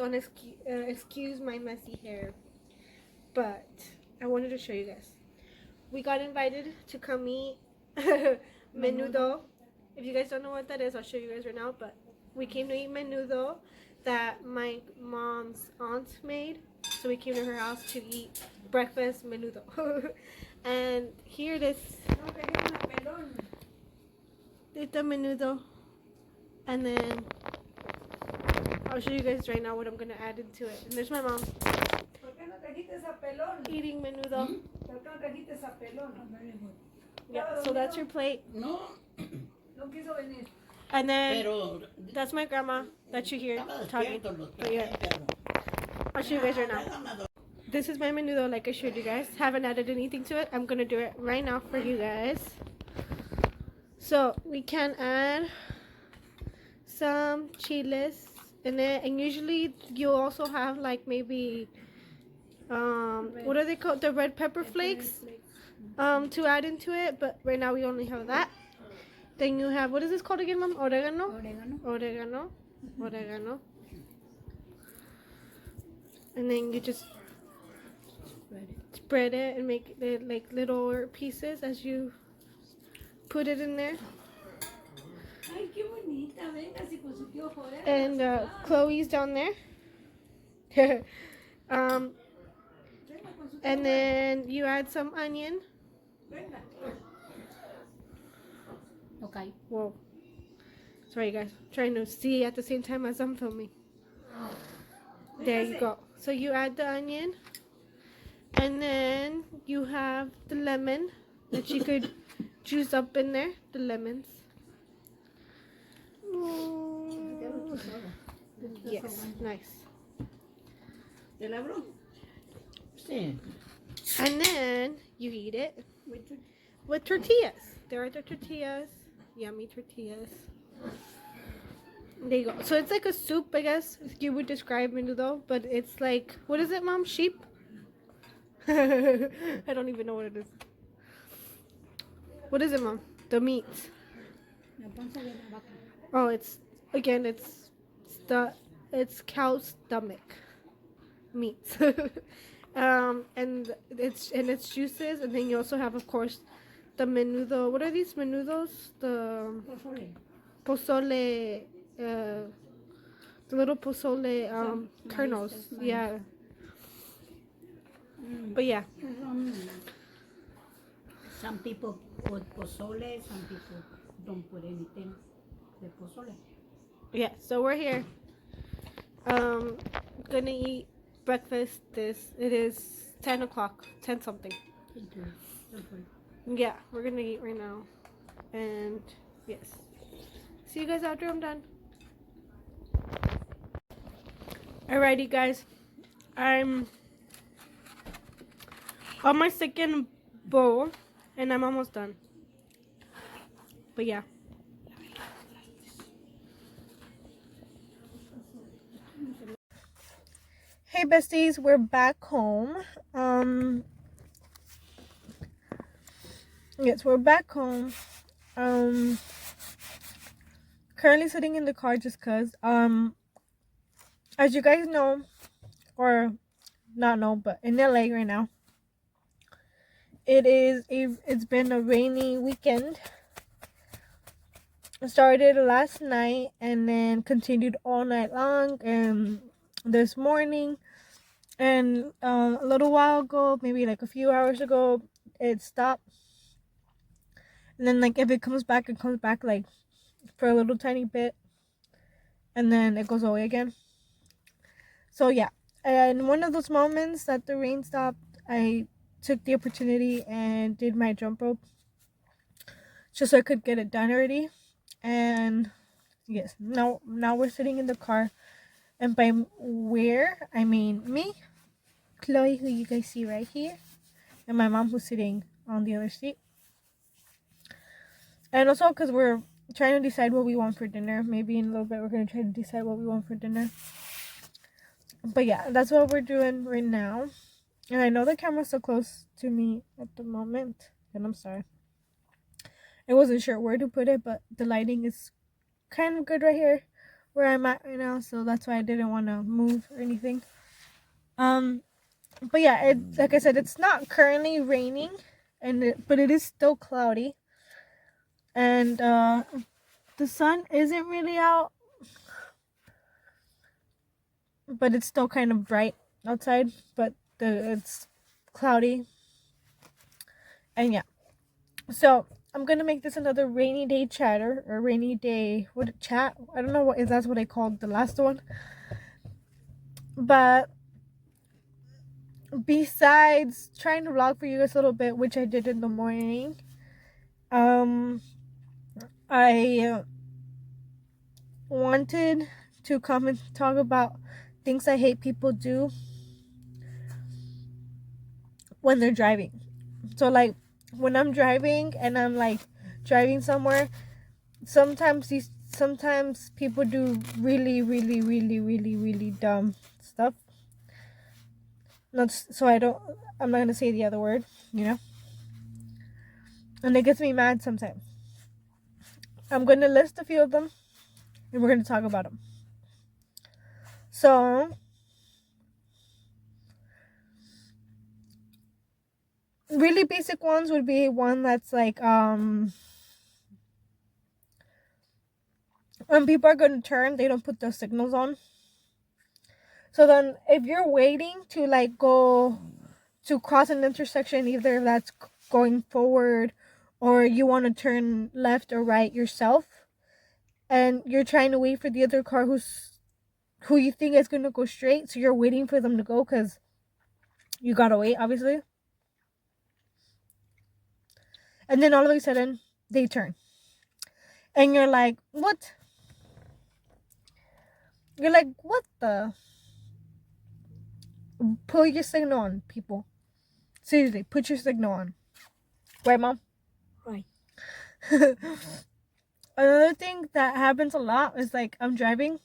don't excuse my messy hair. But I wanted to show you guys. We got invited to come eat menudo. If you guys don't know what that is, I'll show you guys right now. But we came to eat menudo that my mom's aunt made. So we came to her house to eat breakfast menudo. And here it is. It's a menudo. And then I'll show you guys right now what I'm going to add into it. And there's my mom eating menudo. Yeah, so that's your plate. And then that's my grandma that you hear talking. But yeah, I'll show you guys right now. This is my menudo like I showed you guys. Haven't added anything to it. I'm going to do it right now for you guys. So we can add some chiles in it. And usually you also have like maybe, what are they called? The red pepper flakes to add into it. But right now we only have that. Then you have, what is this called again, Mom? Oregano? Oregano. And then you just spread it and make it like little pieces as you put it in there. And Chloe's down there. And then you add some onion. Okay. Whoa. Sorry guys, I'm trying to see at the same time as I'm filming. There you go. So you add the onion. And then you have the lemon that you could juice up in there. The lemons. Ooh. Yes, nice. And then you eat it with tortillas. There are the tortillas. Yummy tortillas. There you go. So it's like a soup, I guess you would describe menudo, but it's like, what is it, Mom? Sheep? I don't even know what it is. What is it, Mom? The meat. Oh, it's cow's stomach meat. And it's juices, and then you also have, of course, the menudo. What are these menudos? The pozole, the little pozole kernels. Yeah. But yeah. Some people put pozole, some people don't put anything with pozole. Yeah, so we're here. Gonna eat breakfast. It is 10 o'clock, 10 something. Yeah, we're gonna eat right now. And yes. See you guys after I'm done. Alrighty guys. I'm on my second bowl and I'm almost done. But yeah. Hey besties, we're back home. Yes, we're back home. Currently sitting in the car just cause as you guys know, or not know, but in LA right now, it's been a rainy weekend. It started last night and then continued all night long and this morning, and a little while ago, maybe like a few hours ago, it stopped. And then like if it comes back, it comes back like for a little tiny bit and then it goes away again. So yeah, and one of those moments that the rain stopped, I took the opportunity and did my jump rope just so I could get it done already. And yes, now we're sitting in the car, and by where I mean me, Chloe, who you guys see right here, and my mom who's sitting on the other seat. And also because we're trying to decide what we want for dinner. Maybe in a little bit we're going to try to decide what we want for dinner. But yeah, that's what we're doing right now. And I know the camera's so close to me at the moment, and I'm sorry. I wasn't sure where to put it, but the lighting is kind of good right here. where I'm at right now, so that's why I didn't want to move or anything. But yeah, like I said, it's not currently raining, but it is still cloudy, and the sun isn't really out, but it's still kind of bright outside. But it's cloudy, and yeah. So I'm gonna make this another rainy day chatter or rainy day what chat. I don't know what if that's what I called the last one. But besides trying to vlog for you guys a little bit, which I did in the morning, um, I wanted to come and talk about things I hate people do when they're driving. So like when I'm driving and I'm like driving somewhere, sometimes people do really dumb stuff. Not so I'm not gonna say the other word, you know. And it gets me mad sometimes. I'm gonna list a few of them, and we're gonna talk about them. So really basic ones would be one that's like when people are gonna turn, they don't put their signals on. So then if you're waiting to like go to cross an intersection, either that's going forward or you want to turn left or right yourself, and you're trying to wait for the other car who you think is going to go straight, so you're waiting for them to go because you gotta wait, obviously. And then all of a sudden they turn, and you're like, what? You're like, what the? Put your signal on, people. Seriously, put your signal on. Right, Mom? Right. Another thing that happens a lot is like I'm driving,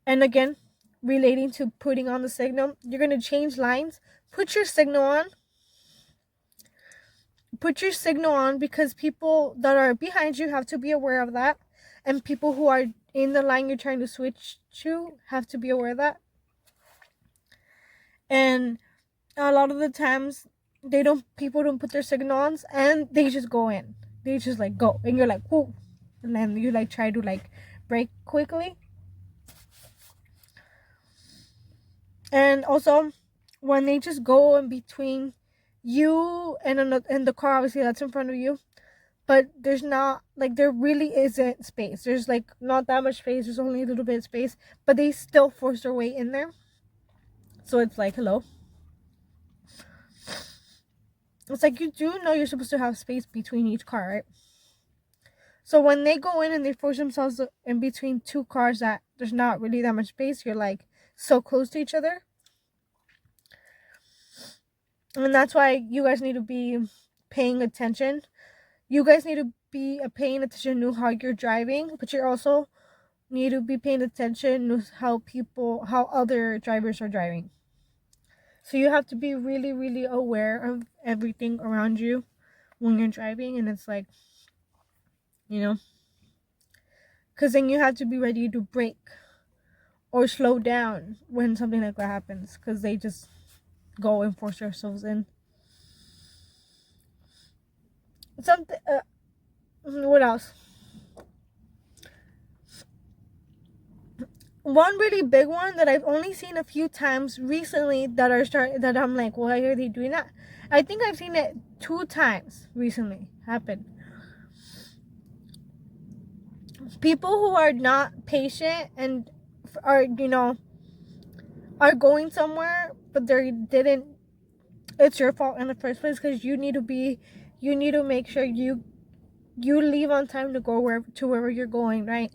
and again, relating to putting on the signal, you're gonna change lines. Put your signal on. Put your signal on because people that are behind you have to be aware of that, and people who are in the line you're trying to switch to have to be aware of that. And a lot of the times people don't put their signal on, and they just go in. They just like go, and you're like, whoa, and then you like try to like brake quickly. And also when they just go in between you and the car, obviously that's in front of you, but there's not like there really isn't space. There's like not that much space. There's only a little bit of space, but they still force their way in there. So it's like, hello. It's like you do know you're supposed to have space between each car, right? So when they go in and they force themselves in between two cars that there's not really that much space, you're like so close to each other. And that's why you guys need to be paying attention. You guys need to be paying attention to how you're driving, but you also need to be paying attention to how other drivers are driving. So you have to be really aware of everything around you when you're driving, and it's like, you know, because then you have to be ready to brake or slow down when something like that happens, because they just go and force themselves in. Something. What else? One really big one that I've only seen a few times recently that I'm like, why are they doing that? I think I've seen it 2 times recently happen. People who are not patient and are are going somewhere, but they didn't. It's your fault in the first place because you need to make sure you leave on time to go wherever you're going, right?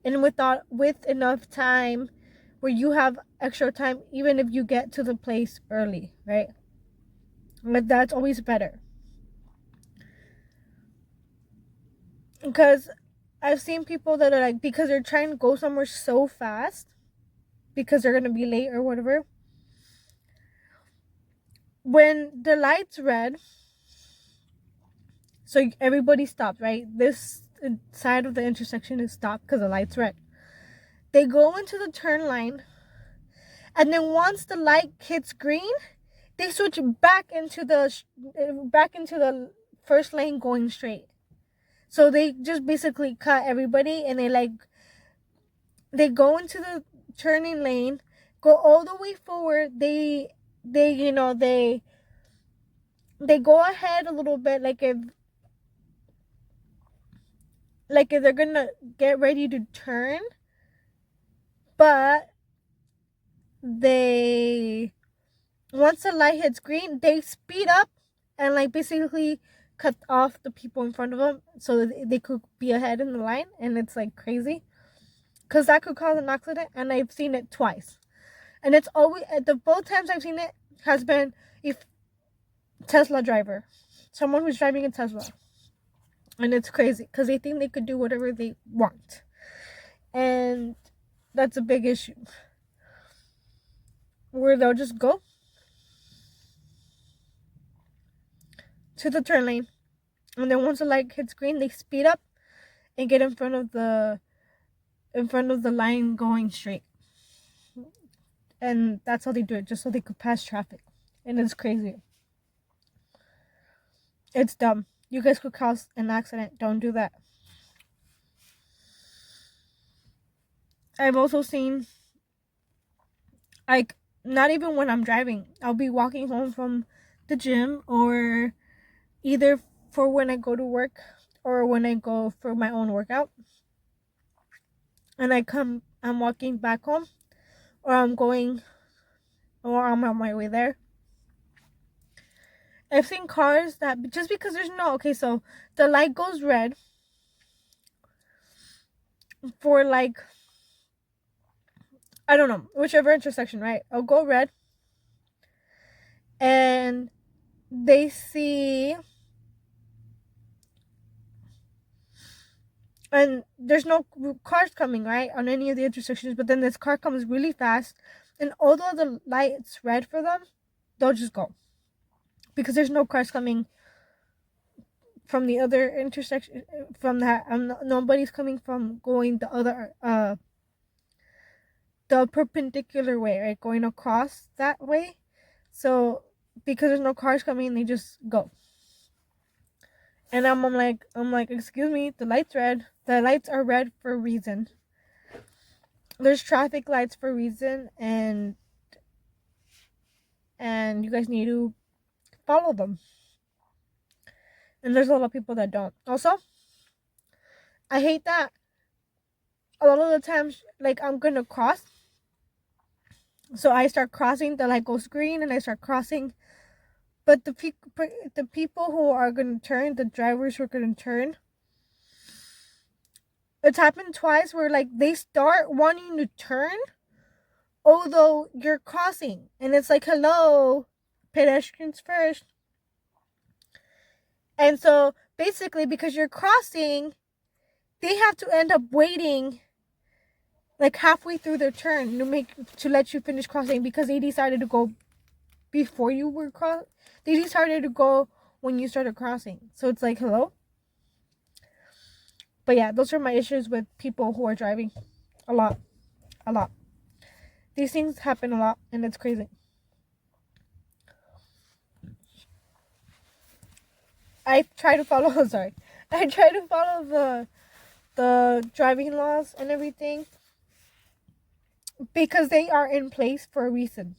And with enough time where you have extra time, even if you get to the place early, right? But that's always better, because I've seen people that are like, because they're trying to go somewhere so fast because they're gonna be late or whatever, when the light's red, so everybody stopped, right? This side of the intersection is stopped because the light's red. They go into the turn line, and then once the light hits green, they switch back into the first lane going straight. So they just basically cut everybody, and they go into the turning lane, go all the way forward. They go ahead a little bit, like if they're gonna get ready to turn, but they once the light hits green, they speed up and like basically cut off the people in front of them so that they could be ahead in the line. And it's like crazy because that could cause an accident, and I've seen it twice. And it's always, the both times I've seen it has been a Tesla driver, someone who's driving a Tesla. And it's crazy because they think they could do whatever they want, and that's a big issue where they'll just go to the turn lane, and then once the light hits green, they speed up and get in front of the line going straight. And that's how they do it, just so they could pass traffic. And it's crazy. It's dumb. You guys could cause an accident. Don't do that. I've also seen, like, not even when I'm driving, I'll be walking home from the gym, or either for when I go to work or when I go for my own workout, and I'm walking back home, or I'm on my way there. I've seen cars that just because so the light goes red for like, I don't know, whichever intersection, right? I'll go red, and they see, and there's no cars coming, right, on any of the intersections, but then this car comes really fast, and although the light's red for them, they'll just go because there's no cars coming from the other intersection, from that, nobody's coming from going the other the perpendicular way, right, going across that way. So because there's no cars coming, they just go. And I'm like, excuse me, the light's red. The lights are red for a reason. There's traffic lights for a reason, and you guys need to follow them. And there's a lot of people that don't. Also, I hate that a lot of the times, like, I'm gonna cross, so I start crossing, the light goes green, and I start crossing, but the people who are gonna turn, the drivers who are gonna turn, it's happened twice where like they start wanting to turn although you're crossing, and it's like, hello, pedestrians first. And so basically, because you're crossing, they have to end up waiting like halfway through their turn to let you finish crossing, because they decided to go before you were they decided to go when you started crossing. So it's like, hello. But yeah, those are my issues with people who are driving. A lot. These things happen a lot, and it's crazy. I try to follow the driving laws and everything, because they are in place for a reason.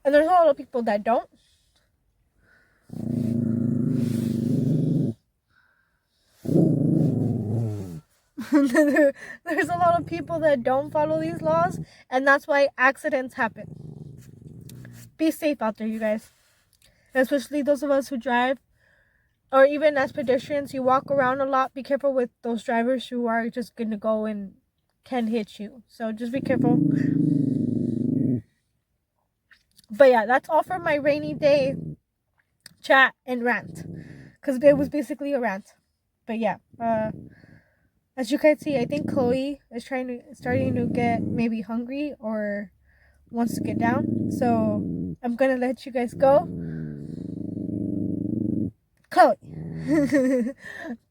And there's a lot of people that don't. There's a lot of people that don't follow these laws, and that's why accidents happen. Be safe out there, you guys. Especially those of us who drive, or even as pedestrians, you walk around a lot. Be careful with those drivers who are just gonna go and can hit you. So just be careful. But yeah, that's all for my rainy day chat and rant, because it was basically a rant. But yeah, as you can see, I think Chloe is starting to get maybe hungry or wants to get down. So I'm gonna let you guys go. Chloe,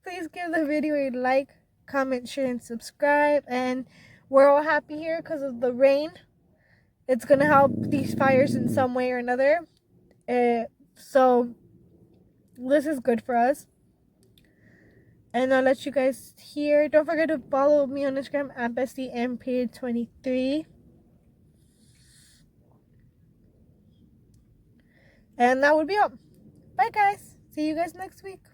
please please give the video a like, comment, share, and subscribe. And we're all happy here because of the rain. It's gonna help these fires in some way or another. So this is good for us. And I'll let you guys hear. Don't forget to follow me on Instagram at BestieM23. And that would be all. Bye, guys. See you guys next week.